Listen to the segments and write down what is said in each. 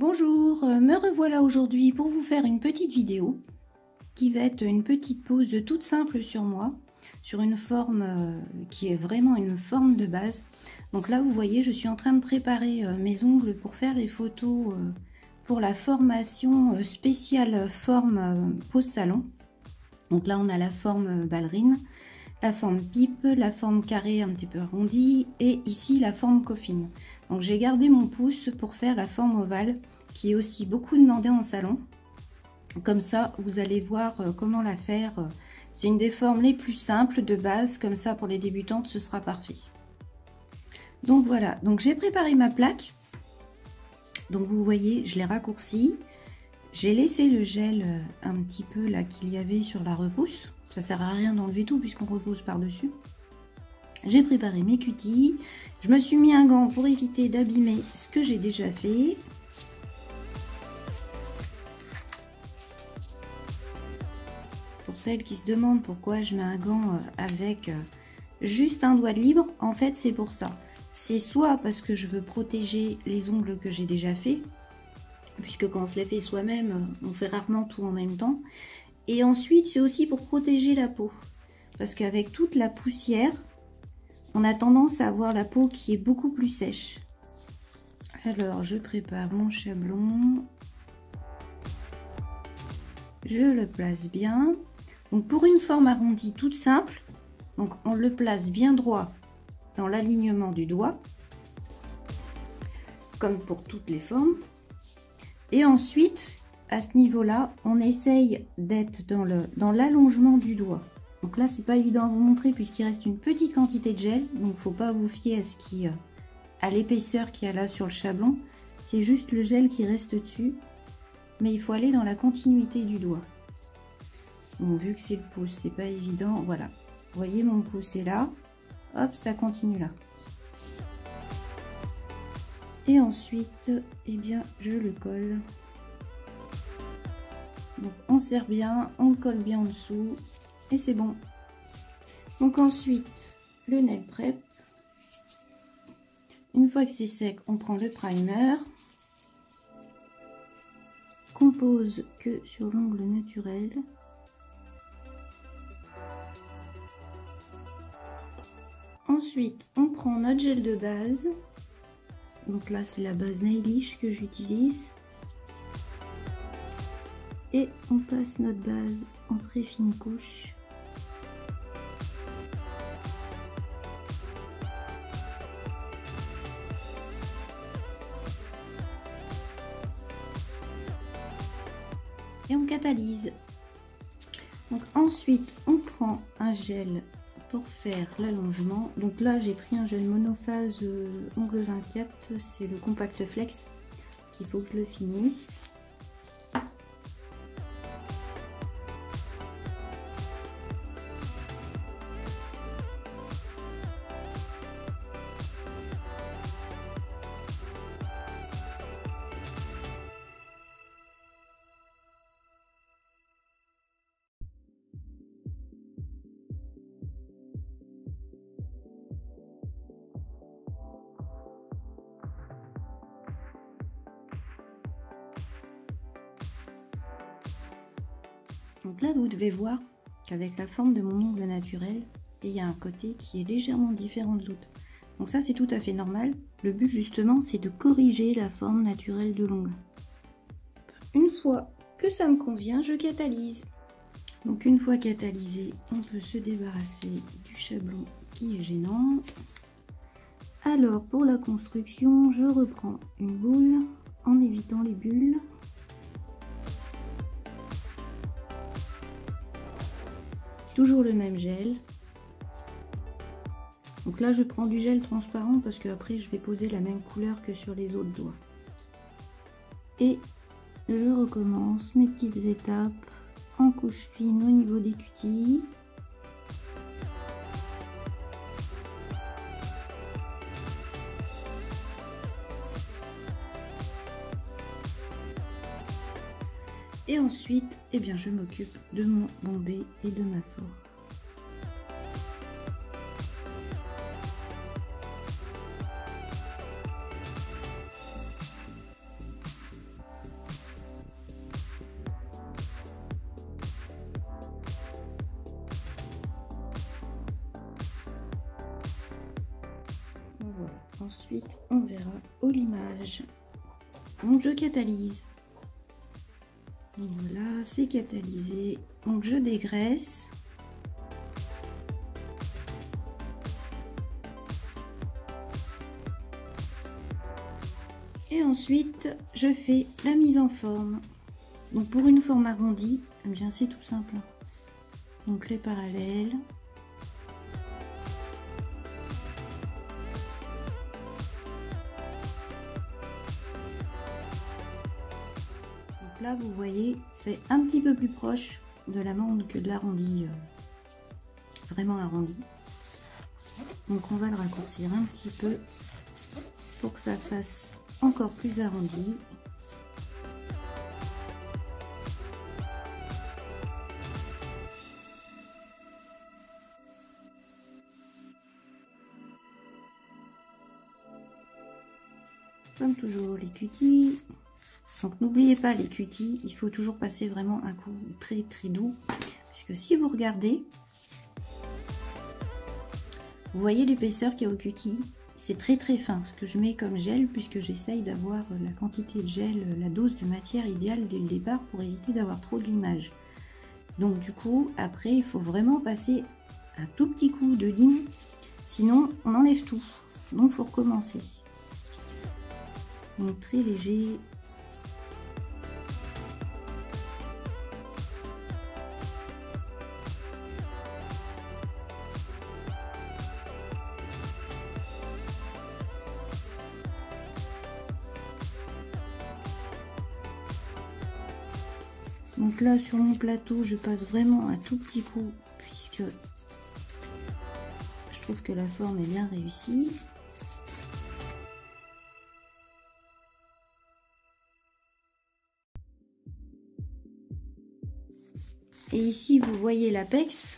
Bonjour, me revoilà aujourd'hui pour vous faire une petite vidéo qui va être une petite pose toute simple sur moi, sur une forme qui est vraiment une forme de base. Donc là vous voyez, je suis en train de préparer mes ongles pour faire les photos pour la formation spéciale forme pose salon. Donc là on a la forme ballerine, la forme pipe, la forme carré un petit peu arrondi et ici la forme coffine. Donc j'ai gardé mon pouce pour faire la forme ovale qui est aussi beaucoup demandée en salon. Comme ça vous allez voir comment la faire. C'est une des formes les plus simples de base, comme ça pour les débutantes ce sera parfait. Donc voilà, donc j'ai préparé ma plaque. Donc vous voyez, je l'ai raccourci. J'ai laissé le gel un petit peu là qu'il y avait sur la repousse. Ça sert à rien d'enlever tout puisqu'on repousse par dessus. J'ai préparé mes cutis. Je me suis mis un gant pour éviter d'abîmer ce que j'ai déjà fait. Pour celles qui se demandent pourquoi je mets un gant avec juste un doigt de libre, en fait c'est pour ça. C'est soit parce que je veux protéger les ongles que j'ai déjà fait, puisque quand on se les fait soi-même, on fait rarement tout en même temps. Et ensuite c'est aussi pour protéger la peau, parce qu'avec toute la poussière, on a tendance à avoir la peau qui est beaucoup plus sèche. Alors je prépare mon chablon, je le place bien. Donc pour une forme arrondie toute simple, donc on le place bien droit dans l'alignement du doigt, comme pour toutes les formes. Et ensuite, à ce niveau-là, on essaye d'être dans l'allongement du doigt. Donc là, c'est pas évident à vous montrer puisqu'il reste une petite quantité de gel, donc faut pas vous fier à l'épaisseur qu'il y a là sur le chablon. C'est juste le gel qui reste dessus, mais il faut aller dans la continuité du doigt. Bon, vu que c'est le pouce, c'est pas évident. Voilà, vous voyez mon pouce est là, hop, ça continue là. Et ensuite, eh bien, je le colle. Donc on serre bien, on le colle bien en dessous et c'est bon. Donc ensuite, le nail prep. Une fois que c'est sec, on prend le primer qu'on pose que sur l'ongle naturel. Ensuite, on prend notre gel de base. Donc là, c'est la base Nailish que j'utilise. Et on passe notre base en très fine couche. Et on catalyse. Donc ensuite, on prend un gel pour faire l'allongement. Donc là, j'ai pris un gel monophase ongles 24, c'est le Compact Flex, parce qu'il faut que je le finisse. Donc là, vous devez voir qu'avec la forme de mon ongle naturel, il y a un côté qui est légèrement différent de l'autre. Donc ça, c'est tout à fait normal. Le but, justement, c'est de corriger la forme naturelle de l'ongle. Une fois que ça me convient, je catalyse. Donc une fois catalysé, on peut se débarrasser du chablon qui est gênant. Alors, pour la construction, je reprends une boule en évitant les bulles. Toujours le même gel. Donc là je prends du gel transparent parce que après je vais poser la même couleur que sur les autres doigts. Et je recommence mes petites étapes en couche fine au niveau des cutis. Et ensuite, eh bien, je m'occupe de mon bombé et de ma forme. Ensuite, on verra au limage. Donc je catalyse. Donc voilà, c'est catalysé. Donc je dégraisse. Et ensuite, je fais la mise en forme. Donc pour une forme arrondie, eh bien c'est tout simple. Donc les parallèles. Donc là, vous voyez, c'est un petit peu plus proche de l'amande que de l'arrondi, vraiment arrondi. Donc on va le raccourcir un petit peu pour que ça fasse encore plus arrondi. Comme toujours les cutis. Donc n'oubliez pas les cutis, il faut toujours passer vraiment un coup très très doux, puisque si vous regardez, vous voyez l'épaisseur qu'il y a au cutis. C'est très très fin ce que je mets comme gel, puisque j'essaye d'avoir la quantité de gel, la dose de matière idéale dès le départ pour éviter d'avoir trop de limage. Donc du coup, après, il faut vraiment passer un tout petit coup de ligne, sinon on enlève tout. Donc il faut recommencer. Donc très léger. Donc là sur mon plateau je passe vraiment un tout petit coup puisque je trouve que la forme est bien réussie. Et ici vous voyez l'apex,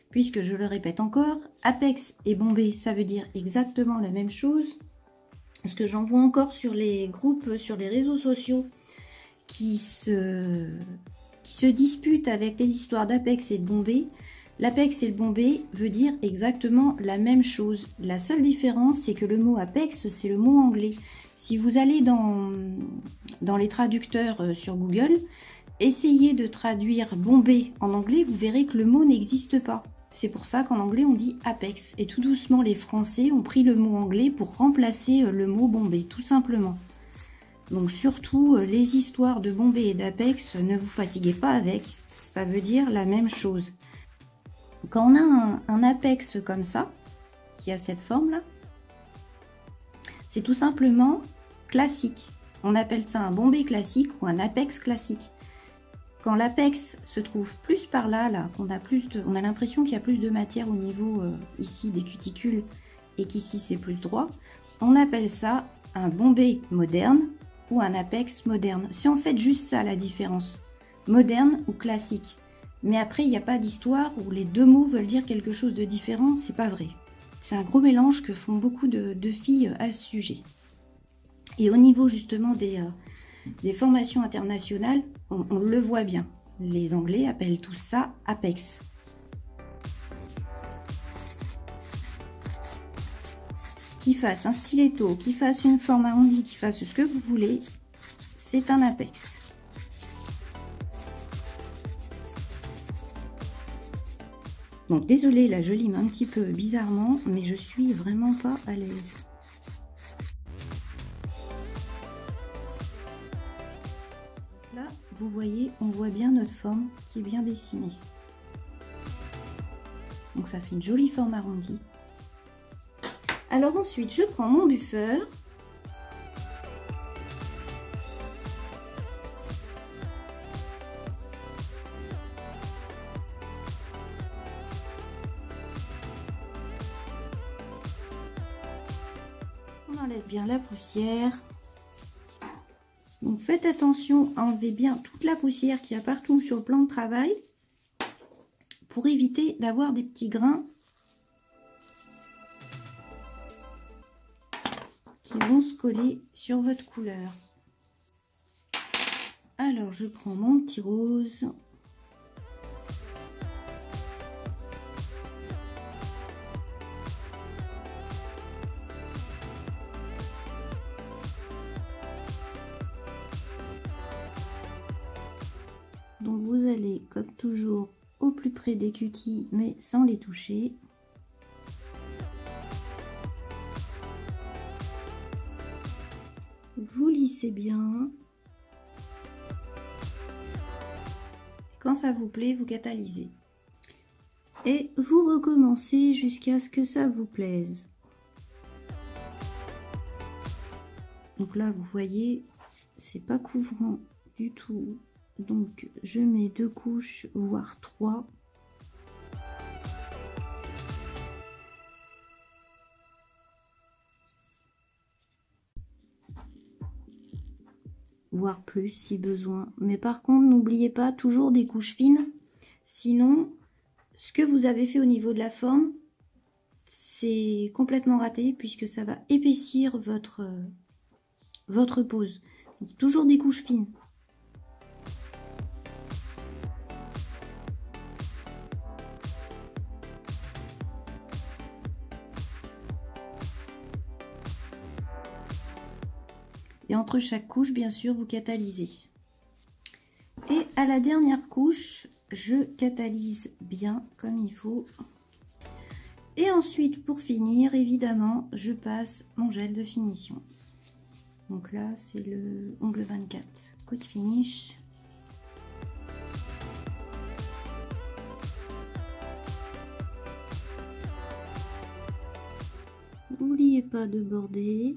puisque je le répète encore, apex et bombé ça veut dire exactement la même chose. Parce que j'en vois encore sur les groupes, sur les réseaux sociaux qui se disputent avec les histoires d'apex et de bombé. L'apex et le bombé veut dire exactement la même chose. La seule différence, c'est que le mot apex, c'est le mot anglais. Si vous allez dans les traducteurs sur Google, essayez de traduire bombé en anglais, vous verrez que le mot n'existe pas. C'est pour ça qu'en anglais, on dit apex. Et tout doucement, les Français ont pris le mot anglais pour remplacer le mot bombé, tout simplement. Donc surtout, les histoires de bombé et d'apex, ne vous fatiguez pas avec. Ça veut dire la même chose. Quand on a un apex comme ça, qui a cette forme-là, c'est tout simplement classique. On appelle ça un bombé classique ou un apex classique. Quand l'apex se trouve plus par là, qu'on a on a l'impression qu'il y a plus de matière au niveau ici des cuticules et qu'ici c'est plus droit, on appelle ça un bombé moderne ou un apex moderne. C'est en fait juste ça la différence, moderne ou classique. Mais après il n'y a pas d'histoire où les deux mots veulent dire quelque chose de différent, c'est pas vrai. C'est un gros mélange que font beaucoup de filles à ce sujet. Et au niveau justement des formations internationales, on le voit bien. Les Anglais appellent tout ça apex. Qu'il fasse un stiletto, qu'il fasse une forme arrondie, qu'il fasse ce que vous voulez, c'est un apex. Donc désolée, là je lime un petit peu bizarrement, mais je suis vraiment pas à l'aise. Là, vous voyez, on voit bien notre forme qui est bien dessinée. Donc ça fait une jolie forme arrondie. Alors ensuite, je prends mon buffer. On enlève bien la poussière. Donc faites attention à enlever bien toute la poussière qu'il y a partout sur le plan de travail pour éviter d'avoir des petits grains qui vont se coller sur votre couleur. Alors je prends mon petit rose. aller comme toujours au plus près des cutis, mais sans les toucher. Vous lissez bien. Quand ça vous plaît, vous catalysez. Et vous recommencez jusqu'à ce que ça vous plaise. Donc là, vous voyez, c'est pas couvrant du tout. Donc je mets 2 couches, voire 3. Voire plus si besoin. Mais par contre, n'oubliez pas toujours des couches fines. Sinon, ce que vous avez fait au niveau de la forme, c'est complètement raté puisque ça va épaissir votre pose. Donc, toujours des couches fines. Et entre chaque couche, bien sûr, vous catalysez. Et à la dernière couche, je catalyse bien comme il faut. Et ensuite, pour finir, évidemment, je passe mon gel de finition. Donc là, c'est le ongle 24 Quick Finish. N'oubliez pas de border.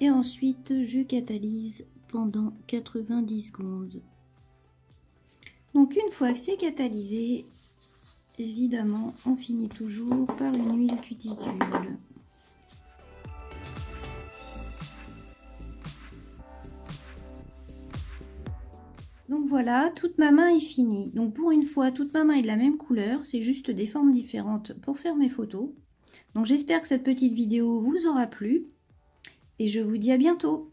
Et ensuite, je catalyse pendant 90 secondes. Donc une fois que c'est catalysé, évidemment, on finit toujours par une huile cuticule. Donc voilà, toute ma main est finie. Donc pour une fois, toute ma main est de la même couleur, c'est juste des formes différentes pour faire mes photos. Donc j'espère que cette petite vidéo vous aura plu et je vous dis à bientôt.